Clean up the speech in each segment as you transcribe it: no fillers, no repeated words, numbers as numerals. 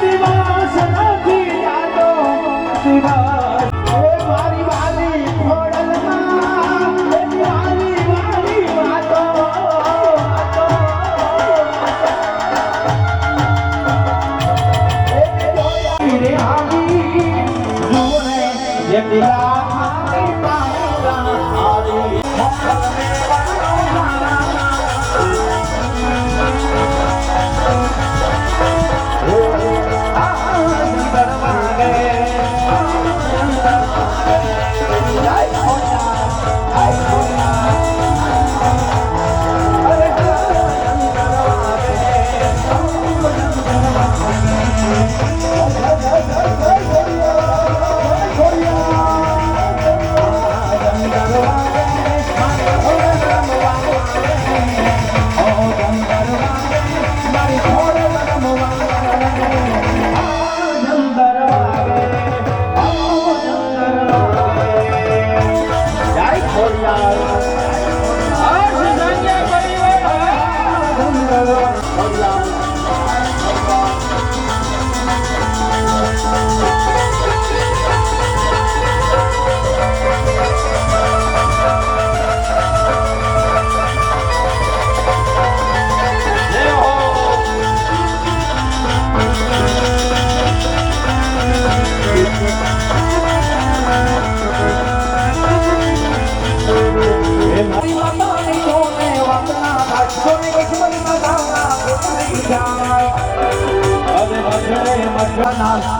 દિવસ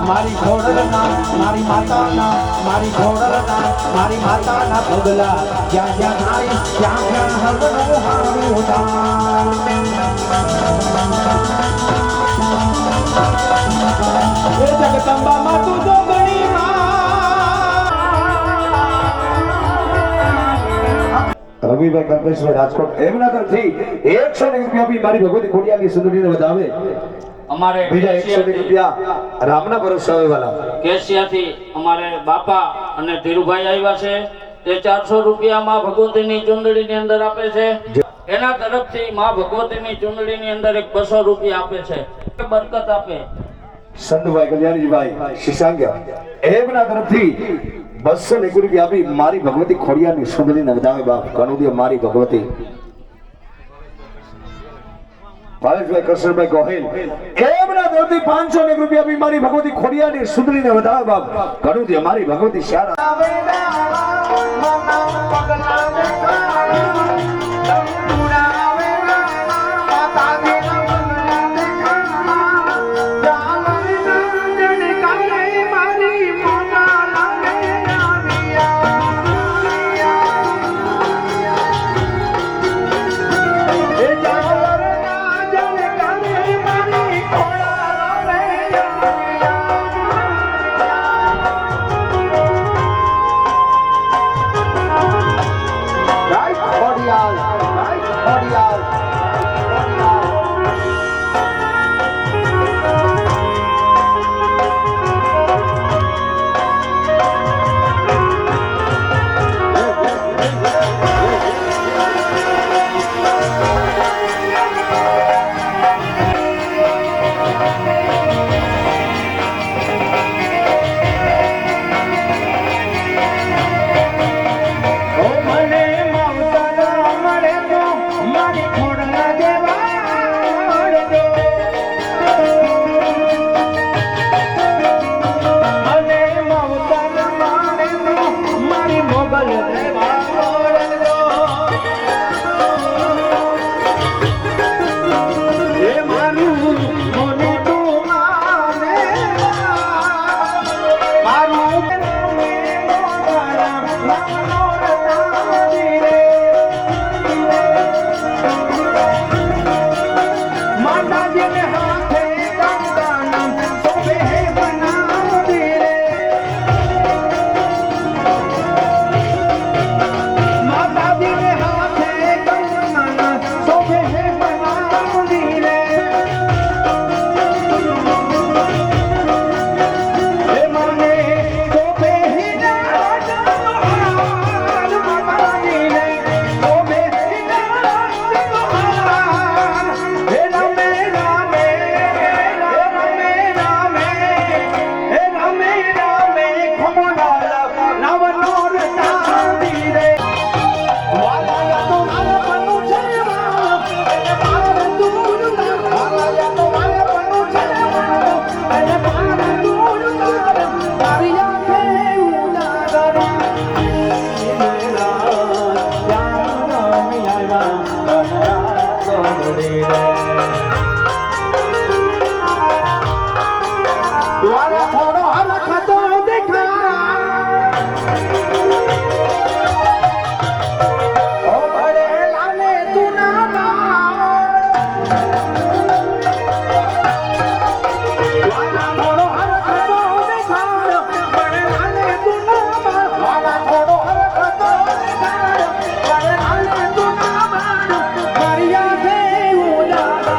મારી ઘોડલના મારી માતાના મારી ઘોડલના મારી માતાના પગલા જ્યાં જ્યાં નારી ત્યાં ત્યાં હવનું હારું દાન એ જગદંબા માં તું જોગણી રવિભાઈ કલ્પેશભાઈ રાજકોટ એમના તરફથી 100 રૂપિયા આપી મારી ભગવતી ખોડિયાની સુંદરીને વધાવે અમારે બીજા 100 રૂપિયા રામના ભરોસે વાળા કેશિયાથી અમારે બાપા અને ધીરુભાઈ આવ્યા છે તે 400 રૂપિયા માં ભગવતીની ચુંદડીની અંદર આપે છે એના તરફથી માં ભગવતીની ચુંદડીની અંદર એક 200 રૂપિયા આપે છે બરકત આપે સંધુભાઈ કલ્યાણીભાઈ શિશાંગ્યા એમના તરફથી 201 રૂપિયા આપી મારી ભગવતી ખોડિયાની સુંદરીને વધાવે બાપ ઘણું દે મારી ભગવતી ભાવેશભાઈ કૃષ્ણભાઈ ગોહિલ એમના તરફથી 501 રૂપિયા આપી મારી ભગવતી ખોડિયાની સુંદરીને વધાવે બાપ ઘણું દે મારી ભગવતી શાળા મારા થોડો હરખતો દેખા ઓ ભરેલા ને તું ના મારા થોડો હરખતો દેખા ભરેલા ને તું ના મારા થોડો હરખતો દેખા ભરેલા ને તું ના મારિયા દે ઉલાડા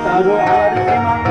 તારો આરતીમાં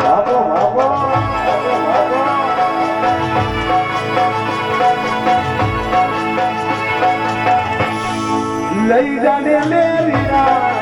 બાપો બાપો બાપો લઈ જાને મેરીના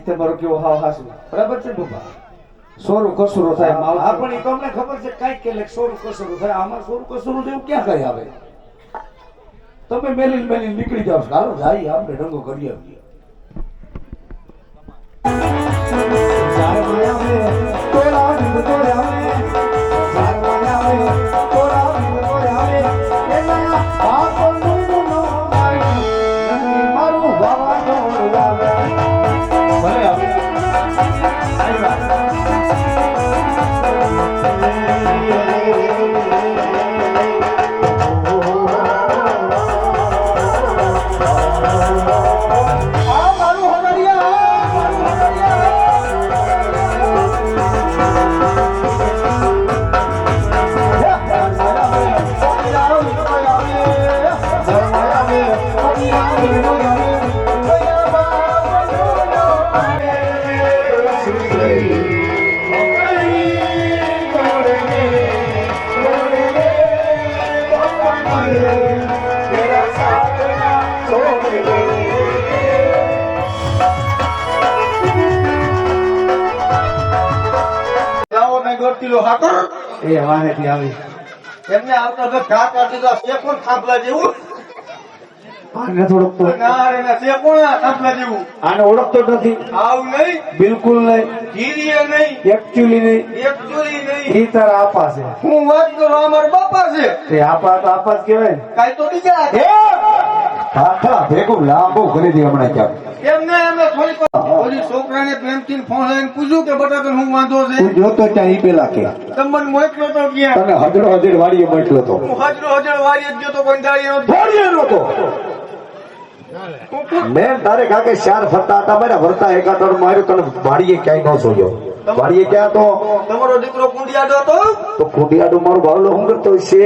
તમારો કેવો હાવ હાસુ બરાબર છે બાબા સોરું કસુરો થાય માલ હા પણ એ તો અમને ખબર છે કાંઈક કે લેખ સોરું કસરું થાય આમાં સોરું કસરું જેવું ક્યાં કઈ આવે તમે મેલી નીકળી જાવ હાલો જાય આપણે રંગો કરી આવીએ જાય માયા મે તોરા વિંદ તોરા મે જાય માયા મે તોરા વિંદ તોરા મે એના આપણનું નો માય મારું બાવા જોડવા ભલે આવે આઈ વાત કિલો હાકર એ હવાનેથી આવી એમને આવતા તો ઘા કાઢી તો છે કોણ થાંભલા જેવું આને થોડોક તો ના રે ના છે કોણ થાંભલા જેવું આને ઓળખતો જ નથી આવ નહીં બિલકુલ નહીં ધીરીએ નહીં એકચ્યુઅલી નહીં એકચુઅલી નહીં ઈ તારા આપા છે હું વાત કરું અમારા બાપા છે તે આપા તો આપા જ કહેવાય ને કાઈ તો બીજા હાથા ભેગું લાંબુ કરી દે હમણાં ક્યાંક એમને થોડીક ઓલી છોકરાને પ્રેમથી ફોન લઈને પૂછ્યું કે બટાકા હું વાંધો છે તું જોતો ત્યાં ઈ પેલા કે તમને મોકલો તો ક્યાં તને હજડો હજડ વાડીએ મોકલ્યો તો હું હજરો હજર વારી જ ગયો તો કોઈ દાડી વાડીએ નતો મેં તારે કાકે ચાર ફરતા હતા મારા વરતા એકાટોડ માર્યો તને વાડીએ ક્યાંય ન જોયો વાડીએ ક્યાં તો તમારો દીકરો કુંડિયાડો હતો તો ખોડિયાડું મારું બાવલો હું કરતો છે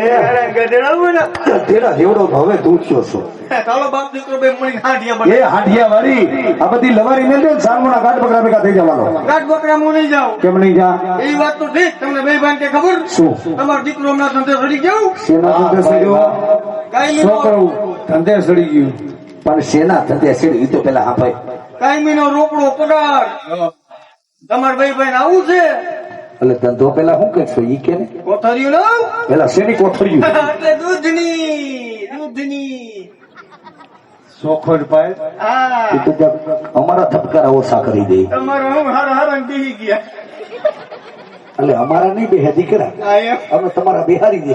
ગધેડા હોય ને તેના જેવડો તો હવે તું થયો છો ચાલો બાપ દીકરો બે મળી હાંડિયા એ હાંડિયા વાળી આ બધી લવારી મેલ દે સારમોના ગાઢ બકરા ભેગા થઈ જવાનો ગાઢ બકરા હું નહીં જાઉં કેમ નહીં જા એ વાત તો ઠીક તમને બે ભાઈ કે ખબર શું તમારો દીકરો હમણાં ધંધે સડી ગયો સેના ધંધે સડ્યો કાઈ શું કરું ધંધે સડી ગયું પણ સેના ધંધે સડી ઈ તો પેલા હા ભાઈ કાયમીનો રોકડો પગાર તમાર ભાઈ ભાઈ આવું છે એટલે ધંધો પેલા શું કરશો ઈ કે ને કોથળિયું ના પેલા શેની કોથળ્યું એટલે દૂધની સોખડ પાય હા એ તો અમારા ધબકારા ઓછા કરી દે તમારો હું હરણ બેહી ગયા એટલે અમારા નહીં બેહે દીકરા અમે તમારા બિહારી દે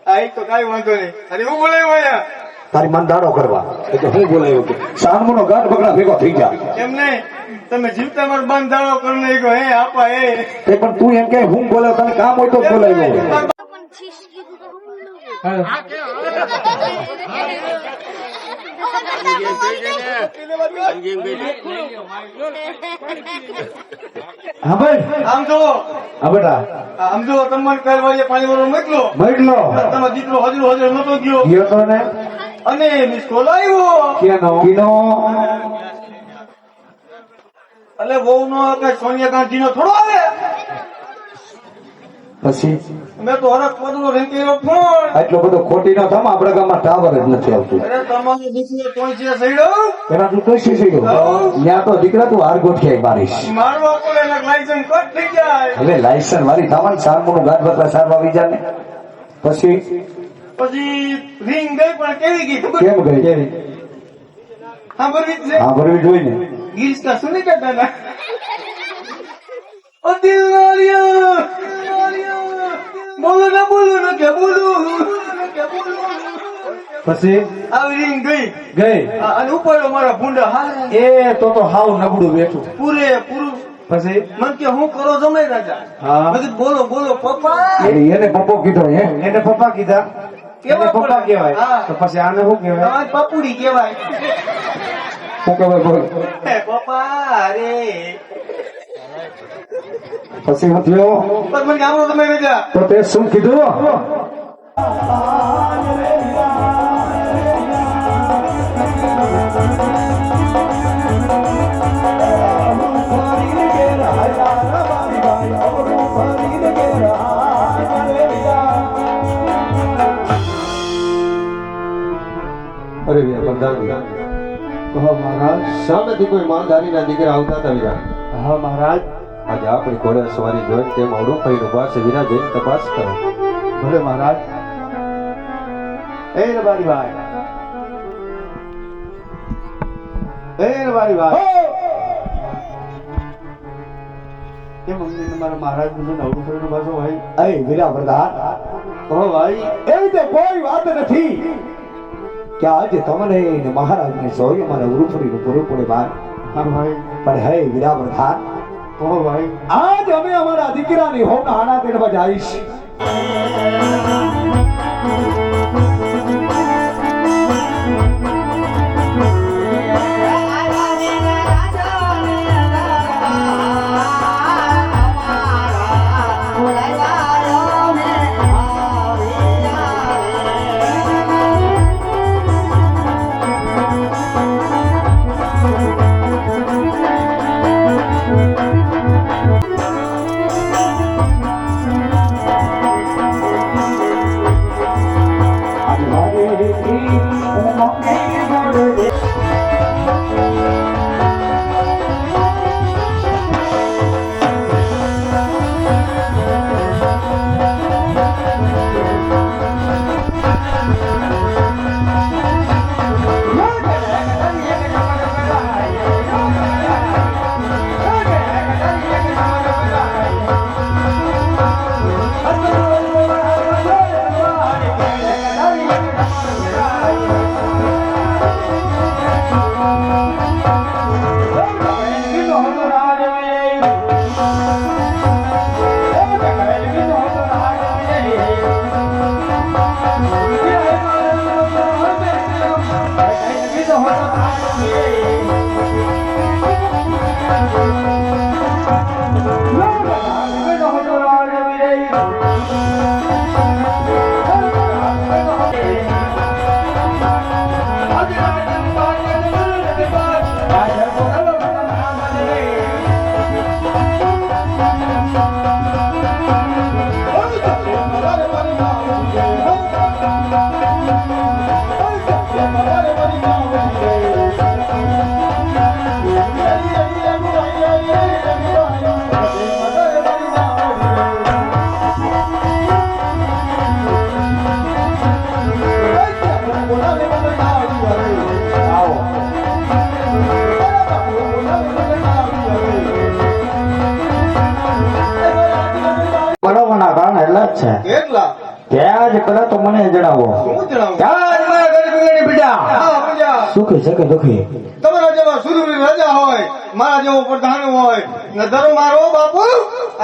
આઈ તો કાઈ વાંધો નહીં અરે હું બોલાયો આયા તારી મન દાડો કરવા એટલે હું બોલાયો કે સાનમોનો ગાઢ બકરા ભેગો થઈ જાય એમ નહીં તમે જીવતા મારો બંધ દાડો કરી નાખ્યો હે આપા એ પણ તું એમ કે હું બોલાવ તને કામ હોય તો જ બોલાવ્યો હા ભાઈ આમ જો હા બેટા આમ જો તમને કાલ વાળે પાણી વાળો મોકલો મોકલો તમારો દીકરો હજુ નતો ગયો ગયો તો ને અને મિસ કોલ આવ્યો કેનો કિનો એટલે બહુ નો કે સોનિયા ગાંધી નો થોડો આવે પછી મેં તો હરક પદનો રેંકેલો ફોન એટલો બધો ખોટી નો થમ આપણા ગામમાં ટાવર જ નથી આવતું અરે તમારો દીકરો કોઈ છે સઈડો એના તું કઈ શી ત્યાં તો દીકરા તું હાર ગોઠિયાઈ મારીશ મારવા પડે એના લાયસન્સ કટ થઈ જાય હવે લાયસન્સ વાળી થવાની સારમોનું ગાઢ બકરા સારવા આવી જાય ને પછી પછી રિંગ ગઈ પણ કેવી ગઈ ખબર કેમ ગઈ કેવી સાંભળવી જ છે હા ભરવી જોઈ ને ગીર્સ કા સુને કરતા ના ઓ દિલ વાલિયા બોલો ના કે બોલું પછી આવી રિંગ ગઈ ગઈ અને ઉપર મારા ભૂંડા હાલ એ તો હાવ નબળું બેઠું પૂરું પછી મન કે હું કરો જમે રાજા હા. બધું બોલો પપ્પા એને પપ્પો કીધો એને પપ્પા કીધા કેવા એને પપ્પા પડે? કહેવાય હા. તો પછી આને શું કહેવાય તમારી પપુડી કહેવાય શું કહેવાય બોલ હે પપ્પા અરે પછી હું થયો પણ મને આવડો તમે રાજા તો તે શું કીધું અરે હા મહારાજ. સામેથી કોઈ માલધારીના દીકરા આવતા હતા વીરા. હા મહારાજ. આજે આપણી ઘોડે સવારી જોઈને તે મોડું થઈને ઉભા છે વીરા, જઈને તપાસ કરો. ભલે મહારાજ. એ રબારી ભાઈ. એ રબારી ભાઈ. કેમ અમને મારા મહારાજ મુજબ નવરું ફરીનું પાછો ભાઈ? એ વીરા પ્રધાન, હો ભાઈ. એવી તો કોઈ વાત નથી કે આજે તમને ને મહારાજને સોય અમારા ઉરુફરીનું પૂરું પડે ભાઈ. હા ભાઈ. પણ હે વીરા પ્રધાન, હો ભાઈ. આજ અમે અમારા દીકરાની હોમ હાણા તેડવા જઈશ. બરોબરના કારણ એટલા જ છે. કેટલા? ત્યાં જ પેલા તો મને જણાવો. શું જણાવું? ત્યાં જ મારા ગરીબની બેટા હા, પ્રજા. સુખી છે કે દુખી? તમારા જેવા સુરવીર રાજા હોય, મારા જેવો પ્રધાન હોય ને ધર્મારો બાપુ,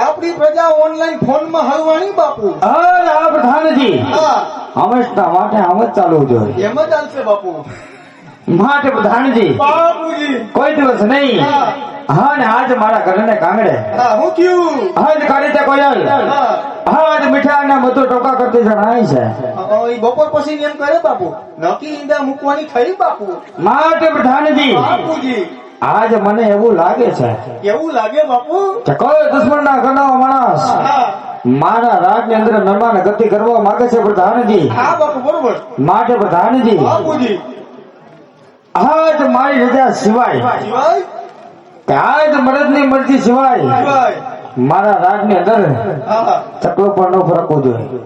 આપણી પ્રજા ઓનલાઈન ફોનમાં હલવાણી બાપુ. અરે આ પ્રધાનજી હા, હંમેશા માટે આમ જ ચાલવું જોઈએ. એમ જ ચાલશે બાપુ. માટે પ્રધાનજી બાપુજી. કોઈ દિવસ નહીં. હા. હા ને આજ મારા ઘરને કાંગડે હા, હું થયું? આજ કાઢી તે કોયલ હા. આજ મીઠાઈ ને બધું ટોકા કરતી જણાય છે. ઈ બપોર પછી એમ કરે બાપુ, નક્કી ઈંડા મૂકવાની થઈ બાપુ. માટે પ્રધાનજી બાપુજી, આજ મને એવું લાગે છે કેવું લાગે બાપુ? કે કોઈ દુશ્મન ના ઘરનો માણસ હા. મારા રાજ ની અંદર મહેમાન ગતિ કરવા માંગે છે પ્રધાનજી. હા બાપુ, બરોબર. માટે પ્રધાનજી બાપુજી. આજ મારી રજા સિવાય સિવાય? કે આજ મરદની મરજી સિવાય સિવાય. મારા રાજ ની અંદર હા. ચકલો પણ ન ફરકવો જોઈએ.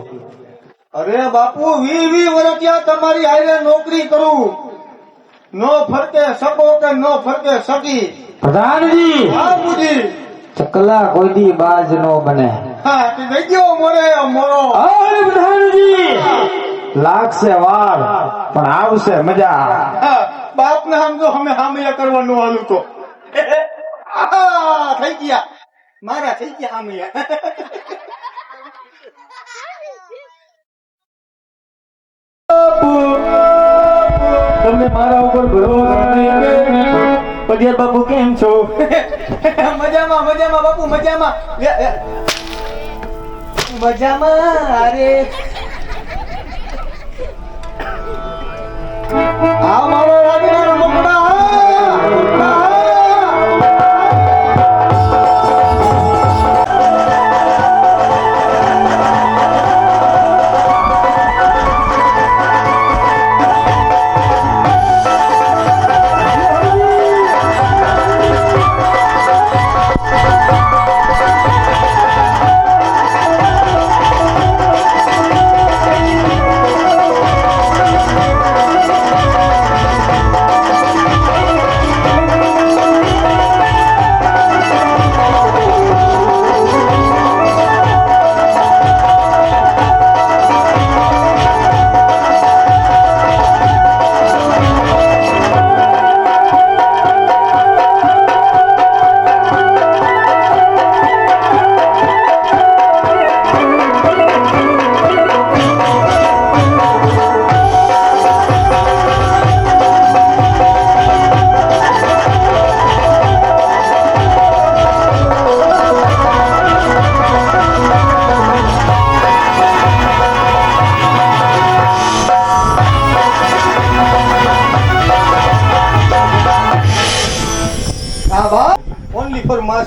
અરે બાપુ, 20 વર્ષ તમારી હારે નોકરી કરું, નો ફરકે શકો કે નો ફરકે સકી. પ્રધાનજી બાપુજી. ચકલા કોઈ દી બાજ નો બને. હા, તે થઈ ગયો મોરે મોરો. અરે પ્રધાનજી લાગશે વાર પણ આવશે મજા. હા, બાપ ને સમજો અમે હામિયા કરવાનું હાલું તો. આહા, થઈ ગયા મારા, થઈ ગયા હામિયા. તમને મારા ઉપર ભરોસો નહીં. પડિયાર બાપુ કેમ છો? મજામાં મજામાં બાપુ, મજામાં. મજામાં. અરે આ મારો રાજના રમકડા.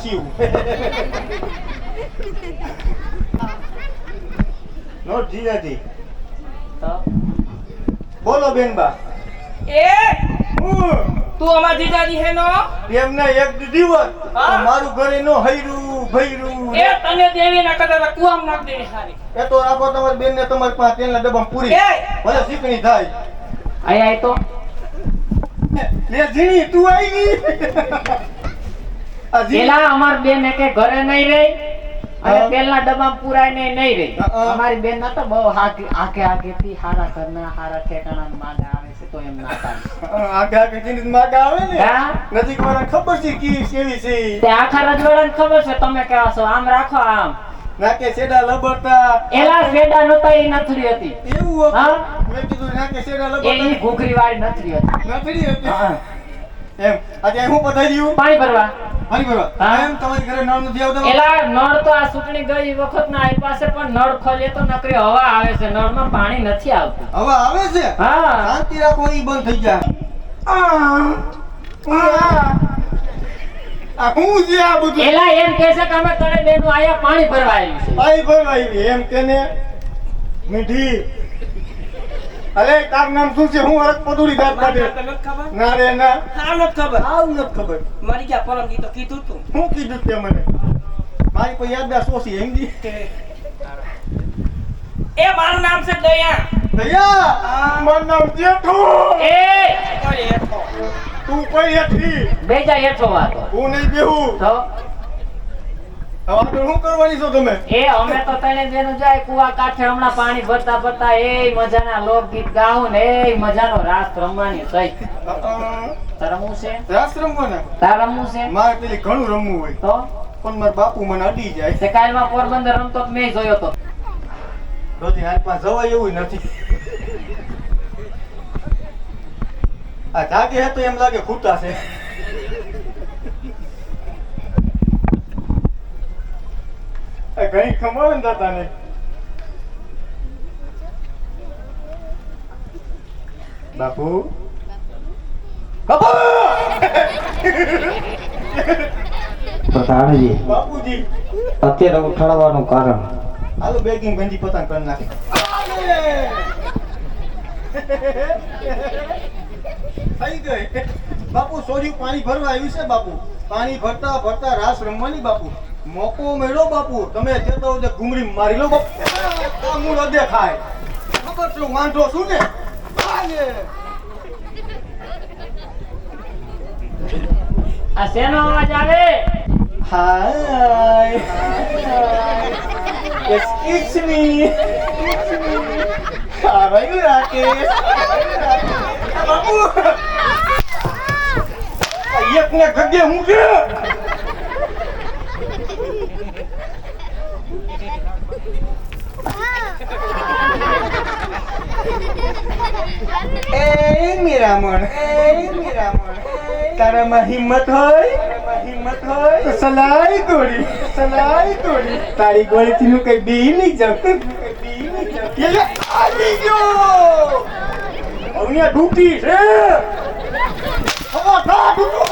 પાછી નોટ જીજાજી બોલો બેનબા એ હું તું અમાર જીજાજી હે નો એમને એક દિવસ હા? મારું ઘરે નો હૈરું ભૈરું એ તને દેવી ના કદાચ કુવામ નાખ દેવી હારી એ તો રાખો તમારી બેન ને તમારી પાસે તેલના ડબ્બામાં પૂરી એ! ભલે શીકણી થાય આય આય તો લે ઝીણી તું આવી આ ઝીણી પેલા અમાર બેન કે ઘરે નહીં રહી અને હા. તેલના ડબ્બામાં પુરાય નહીં રહી હા. અમારી બેન ના તો બહુ આગે થી હારા ઘરના હારા ઠેકાણા માંગ આવે છે તો એમ ના થાય આગે આગે ઝીણી માગા આવે ને હા? નજીક વાળા ખબર છે કી કેવી છે તે આખા રજવાડાને ખબર છે તમે કેવા છો આમ રાખો આમ નાકે સેડા લબડતા એલા શેડા નતા એ નથડી હતી એવું હા? હતું મેં કીધું નાકે સેડા એ લબડતા ઈ ઘૂઘરી વાળી નથડી હતી નથડી હતી હા. એમ આજે હું પધાર્યું પાણી ભરવા મારી બરોબર હા. એમ તમારી ઘરે નળ નથી આવતો એલા નળ તો આ ચૂંટણી ગઈ વખત ના આવી પાસે પણ નળ ખોલીએ તો નકરી હવા આવે છે નળમાં પાણી નથી આવતું હવે આવે છે હા શાંતિ રાખો ઈ બંધ થઈ જાય આ હું છે આ બધું એલા એમ કહે છે કે અમે તને બેનું આયા પાણી ભરવા આવ્યું છે ભાઈ ભાઈ એમ કેને મીઠી અરે તાર નામ શું છે હું અરક પદુડી દાંત કાઢે ના રે ના આવ નથી ખબર મારી ક્યાં પરમ દી તો કીધું તું હું કીધું તે મને મારી કોઈ યાદદાર સોસી હિન્દી એ મારું નામ છે દયા ભૈયા મારું નામ જેઠો એ અરે હેઠો. તું કોઈ હેઠી બેજા હેઠો વાતો હું નહીં બેહું તો હવે આગળ શું કરવાની છો તમે એ અમે તો તને બેનું જાય કુવા કાંઠે હમણાં પાણી ભરતા ભરતા એ મજાના લોકગીત ગાવું ને એ મજાનો રાસ રમવાની સહી રમવું છે રાસ રમવાના તાર રમવું છે મારે પેલી ઘણું રમવું હોય તો પણ મારા બાપુ મને અડી જાય તે કાલમાં પોરબંદર રમતો તો મેં જોયો તો રોજી હારી પાસે જવાય એવું નથી આ જાગે હે તો એમ લાગે ખૂટા છે આ ઘણી ખબર ને દાતા ને બાપુ બાપુ પ્રધાનજી બાપુજી અત્યારે ઉઠાડવાનું કારણ હાલો બેગિંગ ભંજી પતંગ કરી નાખે થઈ ગઈ બાપુ સોર્યું પાણી ભરવા આવ્યું છે બાપુ પાણી ભરતા ભરતા રાસ રમવાની બાપુ મોકો મેળો બાપુ તમે જતો હોય ઘુમરી મારી લો બાપુ આ મૂળ અદે ખાય ખબર છું વાંધો શું ને આ શેનો અવાજ આવે હાય એક્સક્યુઝ મી આવાયું રાકેશ બાપુ એક ને ગગે હું કે એ મીરામણ તારામાં હિંમત હોય તો સલાઈ તોડી તારી ગોળીથી નું કઈ બી નહીં જાવ એટલે આવી ગયો હવે ડૂટી છે હવે થા ડૂટો